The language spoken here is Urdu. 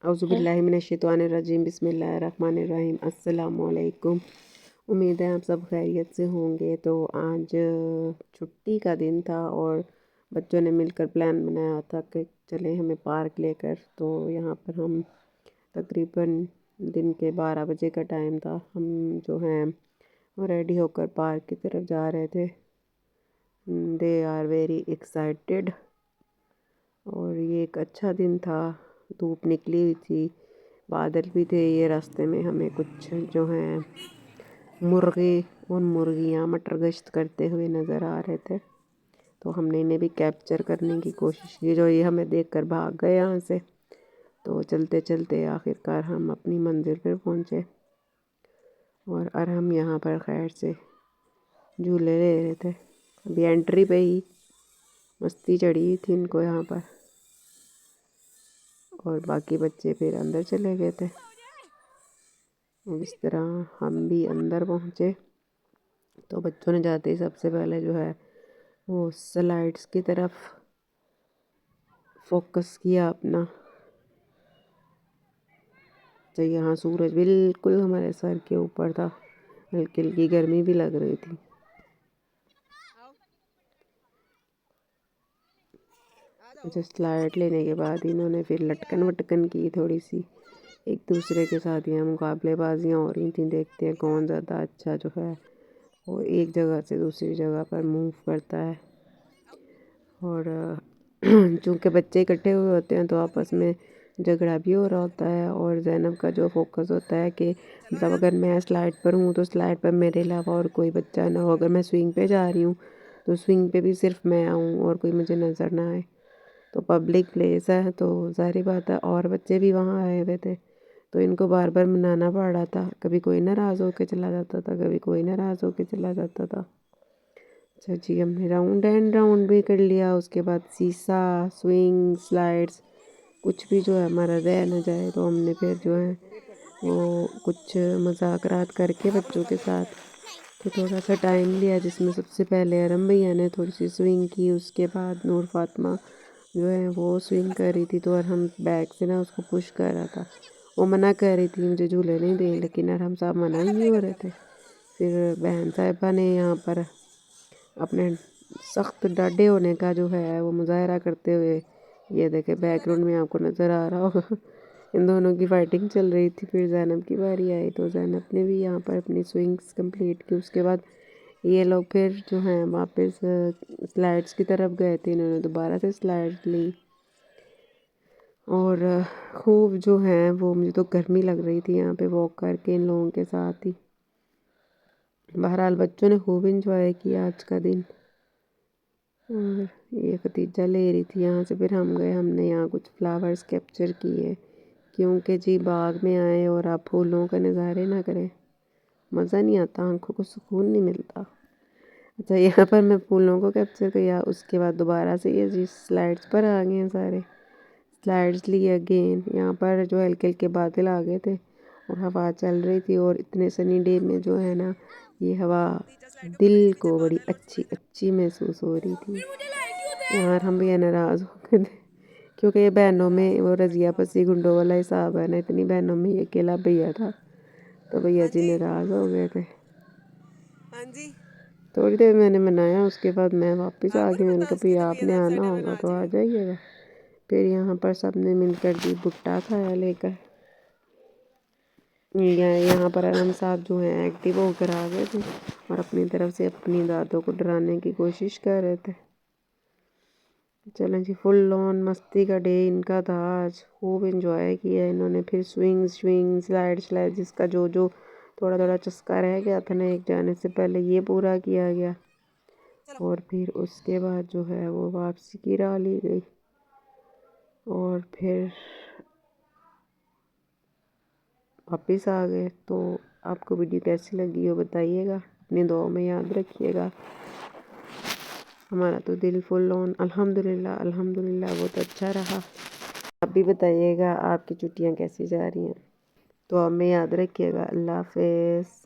اعوذ باللہ من الشیطان الرجیم، بسم اللہ الرحمن الرحیم۔ السلام علیکم، امید ہے آپ سب خیریت سے ہوں گے۔ تو آج چھٹی کا دن تھا اور بچوں نے مل کر پلان بنایا تھا کہ چلیں ہمیں پارک لے کر۔ تو یہاں پر ہم تقریباً دن کے 12 بجے کا ٹائم تھا، ہم جو ہیں ریڈی ہو کر پارک کی طرف جا رہے تھے۔ دے آر ویری ایکسائٹیڈ، اور یہ ایک اچھا دن تھا، دھوپ نکلی ہوئی تھی، بادل بھی تھے۔ یہ راستے میں ہمیں کچھ جو ہیں مرغے اور مرغیاں مٹر گشت کرتے ہوئے نظر آ رہے تھے، تو ہم نے انہیں بھی کیپچر کرنے کی کوشش کی، جو یہ ہمیں دیکھ کر بھاگ گئے یہاں سے۔ تو چلتے چلتے آخرکار ہم اپنی منزل پر پہنچے، اور ہم یہاں پر خیر سے جھولے لے رہے تھے۔ ابھی انٹری پہ ہی مستی چڑھی ہوئی تھی ان کو یہاں پر، اور باقی بچے پھر اندر چلے گئے تھے۔ اس طرح ہم بھی اندر پہنچے تو بچوں نے جاتے ہی سب سے پہلے جو ہے وہ سلائڈس کی طرف فوکس کیا اپنا۔ تو یہاں سورج بالکل ہمارے سر کے اوپر تھا، ہلکی ہلکی گرمی بھی لگ رہی تھی۔ مجھے سلائڈ لینے کے بعد انہوں نے پھر لٹکن وٹکن کی تھوڑی سی، ایک دوسرے کے ساتھ یہاں مقابلے بازیاں ہو رہی تھیں، دیکھتے ہیں کون زیادہ اچھا جو ہے وہ ایک جگہ سے دوسری جگہ پر موو کرتا ہے۔ اور چونکہ بچے اکٹھے ہوئے ہوتے ہیں تو آپس میں جھگڑا بھی ہو رہا ہوتا ہے، اور زینب کا جو فوکس ہوتا ہے کہ مطلب اگر میں سلائڈ پر ہوں تو سلائڈ پر میرے علاوہ اور کوئی بچہ نہ ہو، اگر میں سوئنگ پہ جا رہی ہوں تو سوئنگ پہ بھی صرف میں آؤں اور کوئی مجھے نظر نہ آئے۔ تو پبلک پلیس ہے تو ظاہری بات ہے، اور بچے بھی وہاں آئے ہوئے تھے، تو ان کو بار بار منانا پڑ رہا تھا، کبھی کوئی ناراض ہو کے چلا جاتا تھا، کبھی کوئی ناراض ہو کے چلا جاتا تھا۔ اچھا جی، ہم نے راؤنڈ اینڈ راؤنڈ بھی کر لیا، اس کے بعد سیسا، سوئنگ، سلائڈس، کچھ بھی جو ہے ہمارا رہ نہ جائے، تو ہم نے پھر جو ہے وہ کچھ مذاکرات کر کے بچوں کے ساتھ تو تھوڑا سا ٹائم لیا، جس میں سب سے پہلے ارم بھیا نے تھوڑی سی سوئنگ کی، اس کے بعد نور فاطمہ جو ہے وہ سوئنگ کر رہی تھی، تو ارہم بیک سے نا اس کو پش کر رہا تھا، وہ منع کر رہی تھی مجھے جھولے نہیں دیں، لیکن ارہم صاحب منع ہی نہیں ہو رہے تھے۔ پھر بہن صاحبہ نے یہاں پر اپنے سخت ڈاڈے ہونے کا جو ہے وہ مظاہرہ کرتے ہوئے، یہ دیکھیں بیک گراؤنڈ میں آپ کو نظر آ رہا ہوگا، ان دونوں کی فائٹنگ چل رہی تھی۔ پھر زینب کی باری آئی تو زینب نے بھی یہاں پر اپنی سوئنگز کمپلیٹ کی۔ اس کے بعد یہ لوگ پھر جو ہیں واپس سلائڈس کی طرف گئے تھے، انہوں نے دوبارہ سے سلائڈ لی، اور خوب جو ہیں وہ مجھے تو گرمی لگ رہی تھی یہاں پہ واک کر کے ان لوگوں کے ساتھ ہی۔ بہرحال بچوں نے خوب انجوائے کیا آج کا دن، اور یہ ختیجہ لے رہی تھی یہاں سے، پھر ہم گئے، ہم نے یہاں کچھ فلاورز کیپچر کیے، کیونکہ جی باغ میں آئیں اور آپ پھولوں کا نظارے نہ کریں، مزہ نہیں آتا، آنکھوں کو سکون نہیں ملتا۔ اچھا، یہاں پر میں پھولوں کو کیپچر کیا، اس کے بعد دوبارہ سے یہ جی سلائڈس پر آ گئے ہیں سارے، سلائڈس لی اگین۔ یہاں پر جو ہلکے ہلکے بادل آ گئے تھے اور ہوا چل رہی تھی، اور اتنے سنی ڈے میں جو ہے نا یہ ہوا دل کو بڑی اچھی اچھی محسوس ہو رہی تھی۔ یہاں ہم بھی ناراض ہو گئے تھے، کیونکہ یہ بہنوں میں وہ رضیہ پسی گنڈوں والا حساب ہے نا، اتنی بہنوں میں یہ اکیلا بھیا تھا، تو بھیا جی ناراض ہو گئے تھے۔ تھوڑی دیر میں نے منایا، اس کے بعد میں واپس آ گئی، میں نے کہا بھئی آپ نے آنا ہوگا تو آ جائیے گا۔ پھر یہاں پر سب نے مل کر جی بھٹا کھایا لے کر۔ یہاں پر ارم صاحب جو ہیں ایکٹیو ہو کر آ گئے تھے، اور اپنی طرف سے اپنی دادوں کو ڈرانے کی کوشش کر رہے تھے۔ چلیں جی، فل آن مستی کا ڈے ان کا تھا آج، خوب انجوائے کیا انہوں نے۔ پھر سوئنگ سلائڈ جس کا جو تھوڑا تھوڑا چسکا رہ گیا تھا نا ایک جانے سے پہلے، یہ پورا کیا گیا، اور پھر اس کے بعد جو ہے وہ واپسی کی راہ لی گئی، اور پھر واپس آ گئے۔ تو آپ کو ویڈیو کیسی لگی ہو بتائیے گا، اپنی دعاؤں میں یاد رکھیے گا۔ ہمارا تو دل فل آن الحمدللہ بہت اچھا رہا۔ آپ بھی بتائیے گا آپ کی چھٹیاں کیسی جا رہی ہیں، دعا میں یاد رکھیے گا۔ اللہ حافظ۔